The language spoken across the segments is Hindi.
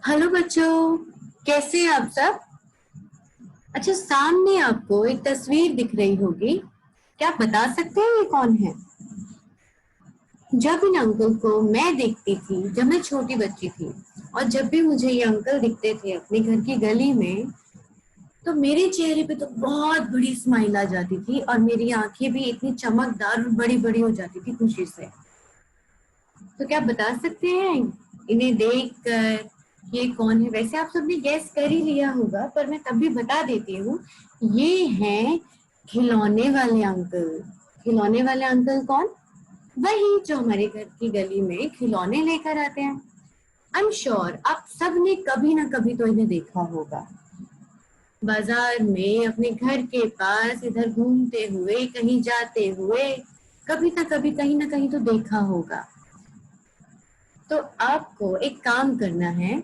हेलो बच्चों, कैसे हैं आप सब। अच्छा, सामने आपको एक तस्वीर दिख रही होगी। क्या आप बता सकते हैं ये कौन है? जब इन अंकल को मैं देखती थी जब मैं छोटी बच्ची थी, और जब भी मुझे ये अंकल दिखते थे अपने घर की गली में, तो मेरे चेहरे पे तो बहुत बड़ी स्माइल आ जाती थी और मेरी आंखें भी इतनी चमकदार और बड़ी बड़ी हो जाती थी खुशी से। तो क्या आप बता सकते हैं इन्हें देख कर ये कौन है? वैसे आप सबने गैस कर ही लिया होगा, पर मैं तब भी बता देती हूँ। ये हैं खिलौने वाले अंकल। खिलौने वाले अंकल कौन? वही जो हमारे घर की गली में खिलौने लेकर आते हैं। आई एम श्योर आप सबने कभी ना कभी तो इन्हें देखा होगा। बाजार में, अपने घर के पास, इधर घूमते हुए, कहीं जाते हुए, कभी ना कभी कहीं ना कहीं तो देखा होगा। तो आपको एक काम करना है,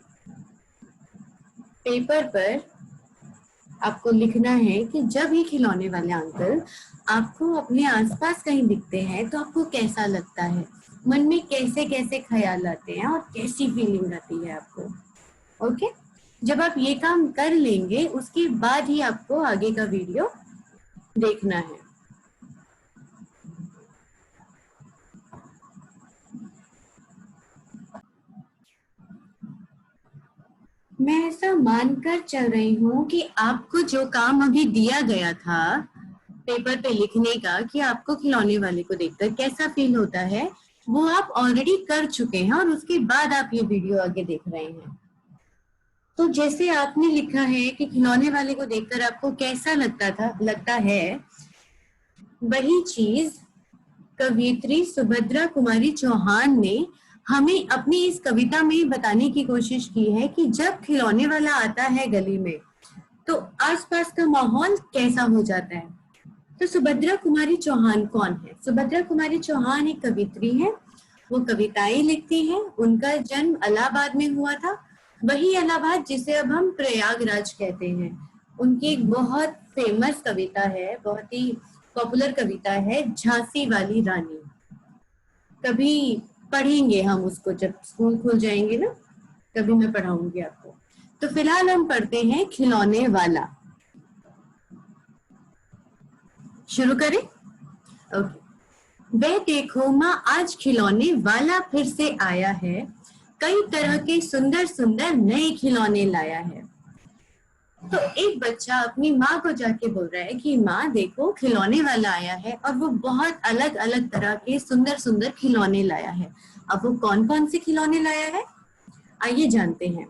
पेपर पर आपको लिखना है कि जब ये खिलौने वाले अंकल आपको अपने आसपास कहीं दिखते हैं तो आपको कैसा लगता है, मन में कैसे कैसे ख्याल आते हैं और कैसी फीलिंग आती है आपको। ओके, जब आप ये काम कर लेंगे उसके बाद ही आपको आगे का वीडियो देखना है। मैं ऐसा मानकर चल रही हूँ कि आपको जो काम अभी दिया गया था पेपर पे लिखने का कि आपको खिलौने वाले को देखकर कैसा फील होता है, वो आप ऑलरेडी कर चुके हैं और उसके बाद आप ये वीडियो आगे देख रहे हैं। तो जैसे आपने लिखा है कि खिलौने वाले को देखकर आपको कैसा लगता है, वही चीज कवियत्री सुभद्रा कुमारी चौहान ने हमें अपनी इस कविता में बताने की कोशिश की है कि जब खिलौने वाला आता है गली में तो आसपास का माहौल कैसा हो जाता है। तो सुभद्रा कुमारी चौहान कौन है? सुभद्रा कुमारी चौहान एक कवित्री है। वो कविताएं लिखती हैं। उनका जन्म इलाहाबाद में हुआ था, वही इलाहाबाद जिसे अब हम प्रयागराज कहते हैं। उनकी एक बहुत फेमस कविता है, बहुत ही पॉपुलर कविता है, झांसी वाली रानी। कभी पढ़ेंगे हम उसको, जब स्कूल खुल जाएंगे ना, कभी मैं पढ़ाऊंगी आपको। तो फिलहाल हम पढ़ते हैं खिलौने वाला। शुरू करें? ओके। वह देखो माँ, आज खिलौने वाला फिर से आया है, कई तरह के सुंदर सुंदर नए खिलौने लाया है। तो एक बच्चा अपनी माँ को जाके बोल रहा है कि माँ देखो खिलौने वाला आया है, और वो बहुत अलग अलग तरह के सुंदर सुंदर खिलौने लाया है। अब वो कौन कौन से खिलौने लाया है, आइए जानते हैं।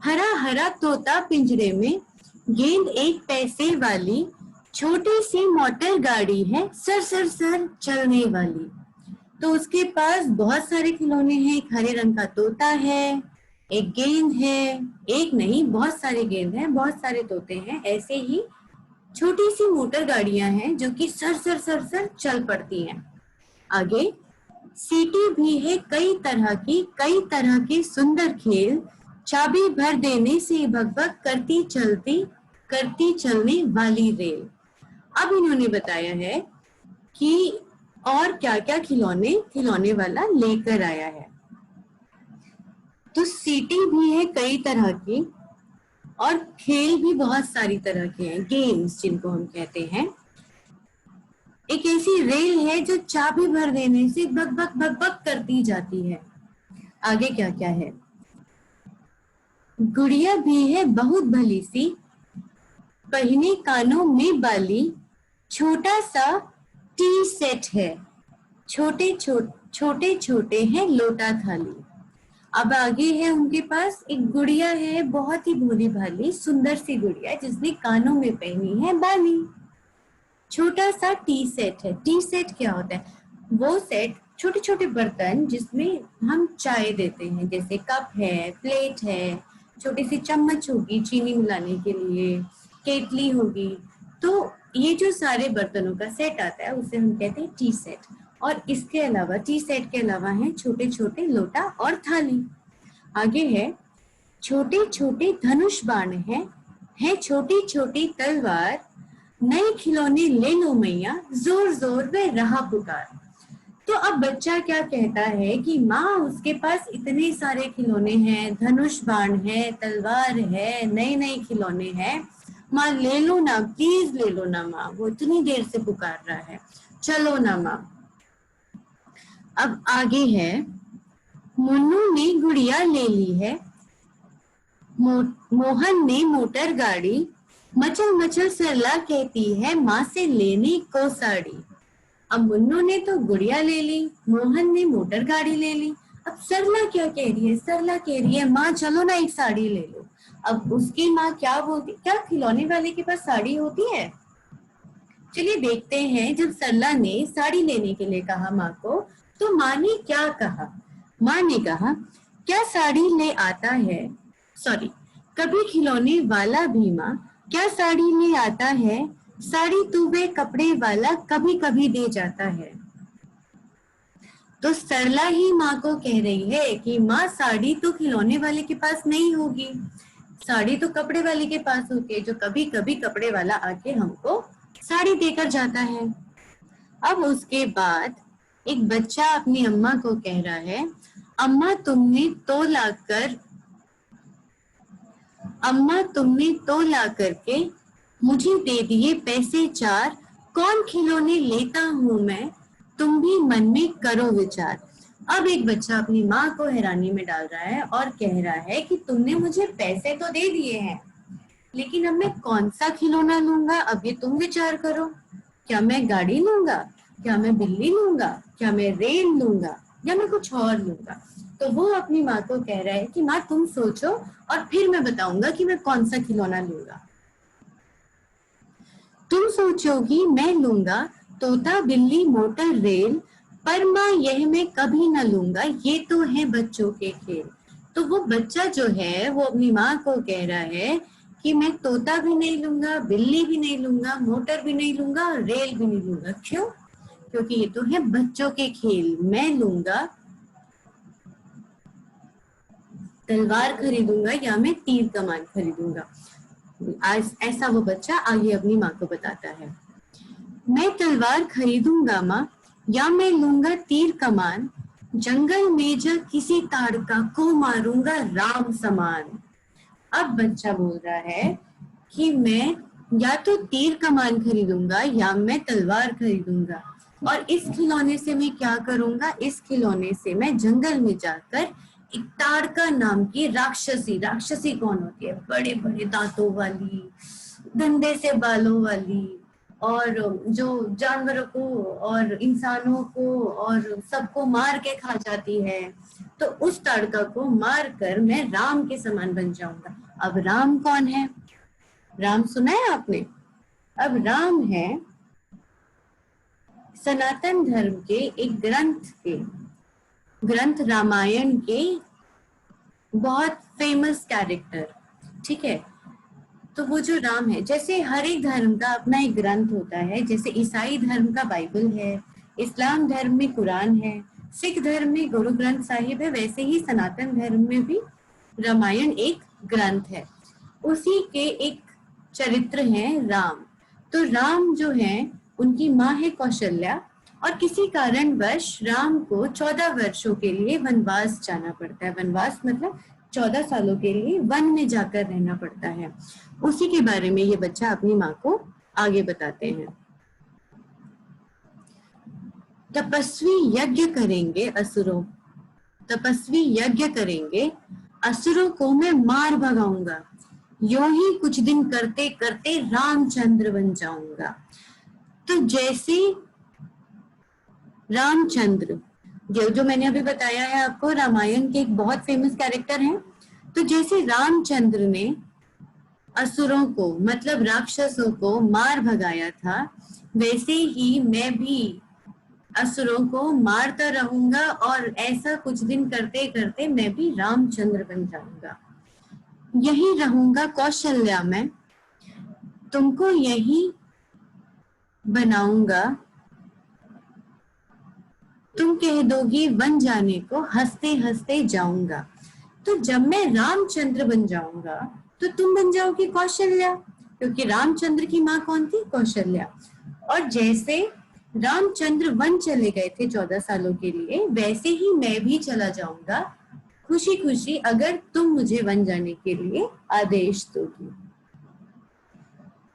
हरा हरा तोता पिंजरे में, गेंद एक पैसे वाली, छोटी सी मोटर गाड़ी है सर सर सर चलने वाली। तो उसके पास बहुत सारे खिलौने हैं। एक हरे रंग का तोता है, एक गेंद है, एक नहीं बहुत सारे गेंद हैं, बहुत सारे तोते हैं। ऐसे ही छोटी सी मोटर गाड़ियां हैं जो कि सर सर सर सर चल पड़ती हैं। आगे सीटी भी है कई तरह के सुंदर खेल, चाबी भर देने से भगभग करती चलने वाली रेल। अब इन्होंने बताया है कि और क्या क्या खिलौने वाला लेकर आया है। तो सीटी भी है कई तरह की, और खेल भी बहुत सारी तरह के हैं, गेम्स जिनको हम कहते हैं। एक ऐसी रेल है जो चाबी भर देने से बक बक बक बक करती जाती है। आगे क्या क्या है? गुड़िया भी है बहुत भली सी, पहने कानों में बाली, छोटा सा टी सेट है, छोटे छोटे हैं लोटा थाली। अब आगे है उनके पास एक गुड़िया है, बहुत ही भोली भाली सुंदर सी गुड़िया जिसने कानों में पहनी है बाली। छोटा सा टी सेट है। टी सेट क्या होता है? वो सेट छोटे छोटे बर्तन जिसमें हम चाय देते हैं, जैसे कप है, प्लेट है, छोटी सी चम्मच होगी चीनी मिलाने के लिए, केतली होगी। तो ये जो सारे बर्तनों का सेट आता है उसे हम कहते हैं टी सेट। और इसके अलावा टी सेट के अलावा है छोटे छोटे लोटा और थाली। आगे है छोटे छोटे धनुष बाण है छोटी छोटी तलवार, नए खिलौने ले लो मैया, जोर जोर में रहा पुकार। तो अब बच्चा क्या कहता है कि माँ उसके पास इतने सारे खिलौने हैं, धनुष बाण है, तलवार है, नए नए खिलौने हैं, माँ ले लो ना, प्लीज ले लो ना माँ, वो इतनी देर से पुकार रहा है, चलो ना माँ। अब आगे है, मुन्नू ने गुड़िया ले ली है, मोहन ने मोटर गाड़ी, मचल मचल सरला कहती है माँ से लेने को साड़ी। अब मुन्नू ने तो गुड़िया ले ली, मोहन ने मोटर गाड़ी ले ली, अब सरला क्या कह रही है, सरला कह रही है माँ चलो ना एक साड़ी ले लो। अब उसकी माँ क्या बोलती, क्या खिलौने वाले के पास साड़ी होती है? चलिए देखते हैं, जब सरला ने साड़ी लेने के लिए कहा माँ को, तो माँ ने क्या कहा? माँ ने कहा, क्या साड़ी ले आता है, सॉरी, कभी खिलौने वाला भी माँ क्या साड़ी ले आता है, साड़ी तू वे कपड़े वाला कभी कभी दे जाता है। तो सरला ही माँ को कह रही है कि माँ साड़ी तो खिलौने वाले के पास नहीं होगी, साड़ी तो कपड़े वाले के पास होती है, जो कभी कभी कपड़े वाला आके हमको साड़ी देकर जाता है। अब उसके बाद एक बच्चा अपनी अम्मा को कह रहा है, अम्मा तुमने तो ला करके मुझे दे दिए पैसे चार, कौन खिलौने लेता हूँ मैं, तुम भी मन में करो विचार। अब एक बच्चा अपनी माँ को हैरानी में डाल रहा है और कह रहा है कि तुमने मुझे पैसे तो दे दिए हैं, लेकिन अब मैं कौन सा खिलौना लूंगा, अब ये तुम विचार करो। क्या मैं गाड़ी लूंगा, क्या मैं बिल्ली लूंगा, क्या मैं रेल लूंगा, या मैं कुछ और लूंगा? तो वो अपनी माँ को कह रहा है कि माँ तुम सोचो और फिर मैं बताऊंगा कि मैं कौन सा खिलौना लूंगा। तुम सोचोगी मैं लूंगा तोता बिल्ली मोटर रेल, पर माँ यह मैं कभी ना लूंगा, ये तो है बच्चों के खेल। तो वो बच्चा जो है वो अपनी माँ को कह रहा है कि मैं तोता भी नहीं लूंगा, बिल्ली भी नहीं लूंगा, मोटर भी नहीं लूंगा, रेल भी नहीं लूंगा। क्यों? क्योंकि ये तो है बच्चों के खेल, मैं लूंगा तलवार खरीदूंगा या मैं तीर कमान खरीदूंगा। आज ऐसा वो बच्चा आगे अपनी माँ को बताता है, मैं तलवार खरीदूंगा माँ, या मैं लूंगा तीर कमान, जंगल में जा किसी ताड़का को मारूंगा राम समान। अब बच्चा बोल रहा है कि मैं या तो तीर कमान खरीदूंगा या मैं तलवार खरीदूंगा, और इस खिलौने से मैं क्या करूंगा, इस खिलौने से मैं जंगल में जाकर एक ताड़का नाम की राक्षसी कौन होती है, बड़े बड़े दांतों वाली, गंदे से बालों वाली, और जो जानवरों को और इंसानों को और सबको मार के खा जाती है, तो उस ताड़का को मार कर मैं राम के समान बन जाऊंगा। अब राम कौन है? राम सुना है आपने? अब राम है सनातन धर्म के एक ग्रंथ रामायण के बहुत फेमस कैरेक्टर, ठीक है? तो वो जो राम है, जैसे हर एक धर्म का अपना एक ग्रंथ होता है, जैसे ईसाई धर्म का बाइबल है, इस्लाम धर्म में कुरान है, सिख धर्म में गुरु ग्रंथ साहिब है, वैसे ही सनातन धर्म में भी रामायण एक ग्रंथ है। उसी के एक चरित्र है राम। तो राम जो है उनकी माँ है कौशल्या, और किसी कारणवश राम को 14 वर्षों के लिए वनवास जाना पड़ता है। वनवास मतलब 14 सालों के लिए वन में जाकर रहना पड़ता है। उसी के बारे में ये बच्चा अपनी माँ को आगे बताते हैं। तपस्वी यज्ञ करेंगे असुरों को मैं मार भगाऊंगा, यूं ही कुछ दिन करते करते रामचंद्र बन जाऊंगा। तो जैसे रामचंद्र जो मैंने अभी बताया है आपको, रामायण के एक बहुत फेमस कैरेक्टर हैं। तो जैसे रामचंद्र ने असुरों को मतलब राक्षसों को मार भगाया था, वैसे ही मैं भी असुरों को मारता रहूंगा, और ऐसा कुछ दिन करते करते मैं भी रामचंद्र बन जाऊंगा। यही रहूंगा कौशल्या में, तुमको यही बनाऊंगा, तुम कह दोगी वन जाने को, हंसते हंसते जाऊंगा। तो जब मैं रामचंद्र बन जाऊंगा तो तुम बन जाओगी कौशल्या, क्योंकि रामचंद्र की माँ कौन थी? कौशल्या। और जैसे रामचंद्र वन चले गए थे 14 सालों के लिए, वैसे ही मैं भी चला जाऊंगा खुशी खुशी अगर तुम मुझे वन जाने के लिए आदेश दोगी।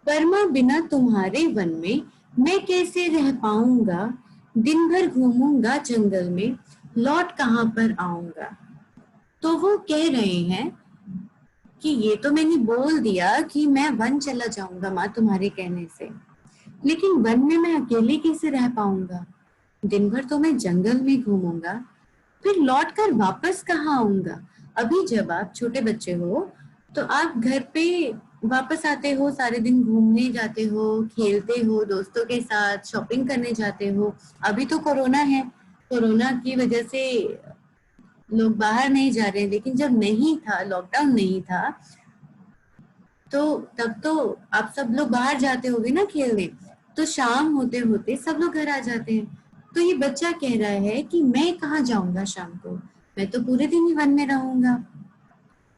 परमा बिना तुम्हारे वन में मैं कैसे रह पाऊंगा, दिन भर घूमूंगा जंगल में, लौट कहाँ पर आऊंगा। तो वो कह रहे हैं कि ये तो मैंने बोल दिया कि मैं वन चला जाऊंगा माँ तुम्हारे कहने से, लेकिन वन में मैं अकेले कैसे रह पाऊंगा, दिन भर तो मैं जंगल में घूमूंगा, फिर लौट कर वापस कहाँ आऊंगा। अभी जब आप छोटे बच्चे हो तो आप घर पे वापस आते हो, सारे दिन घूमने जाते हो, खेलते हो दोस्तों के साथ, शॉपिंग करने जाते हो। अभी तो कोरोना है, कोरोना की वजह से लोग बाहर नहीं जा रहे हैं, लेकिन जब नहीं था, लॉकडाउन नहीं था, तो तब तो आप सब लोग बाहर जाते होगे ना खेलने, तो शाम होते होते सब लोग घर आ जाते हैं। तो ये बच्चा कह रहा है कि मैं कहाँ जाऊंगा शाम को, मैं तो पूरे दिन ही वन में रहूंगा,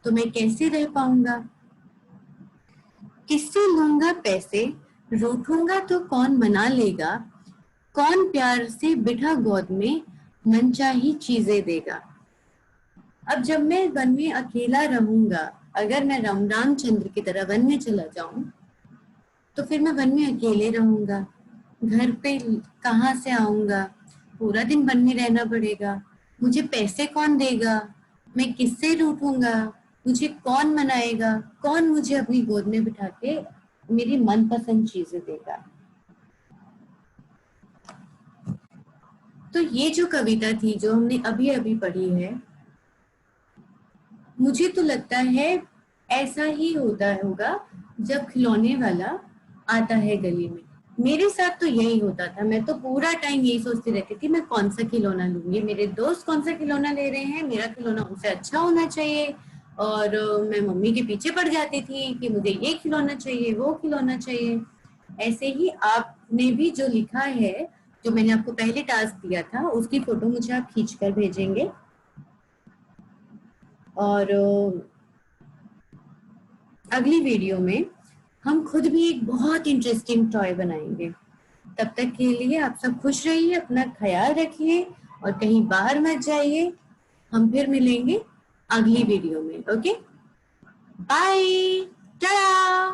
तो मैं कैसे रह पाऊंगा। किससे लूंगा पैसे, रूठूंगा तो कौन मना लेगा, कौन प्यार से बिठा गोद में मनचाही चीजें देगा। अब जब मैं वन में अकेला रहूंगा, अगर मैं रामचंद्र की तरह वन में चला जाऊं, तो फिर मैं वन में अकेले रहूंगा, घर पे कहाँ से आऊंगा, पूरा दिन वन में रहना पड़ेगा, मुझे पैसे कौन देगा, मैं किससे रूठूंगा, मुझे कौन मनाएगा, कौन मुझे अपनी गोद में बिठा के मेरी मनपसंद चीजें देगा। तो ये जो कविता थी जो हमने अभी अभी पढ़ी है, मुझे तो लगता है ऐसा ही होता होगा जब खिलौने वाला आता है गली में। मेरे साथ तो यही होता था, मैं तो पूरा टाइम यही सोचती रहती थी मैं कौन सा खिलौना लूंगी, मेरे दोस्त कौन सा खिलौना ले रहे हैं, मेरा खिलौना उनसे अच्छा होना चाहिए। और मैं मम्मी के पीछे पड़ जाती थी कि मुझे ये खिलौना चाहिए, वो खिलौना चाहिए। ऐसे ही आपने भी जो लिखा है, जो मैंने आपको पहले टास्क दिया था, उसकी फोटो मुझे आप खींच कर भेजेंगे। और अगली वीडियो में हम खुद भी एक बहुत इंटरेस्टिंग टॉय बनाएंगे। तब तक के लिए आप सब खुश रहिए, अपना ख्याल रखिए और कहीं बाहर मत जाइए। हम फिर मिलेंगे अगली वीडियो में। Okay, bye, Tata.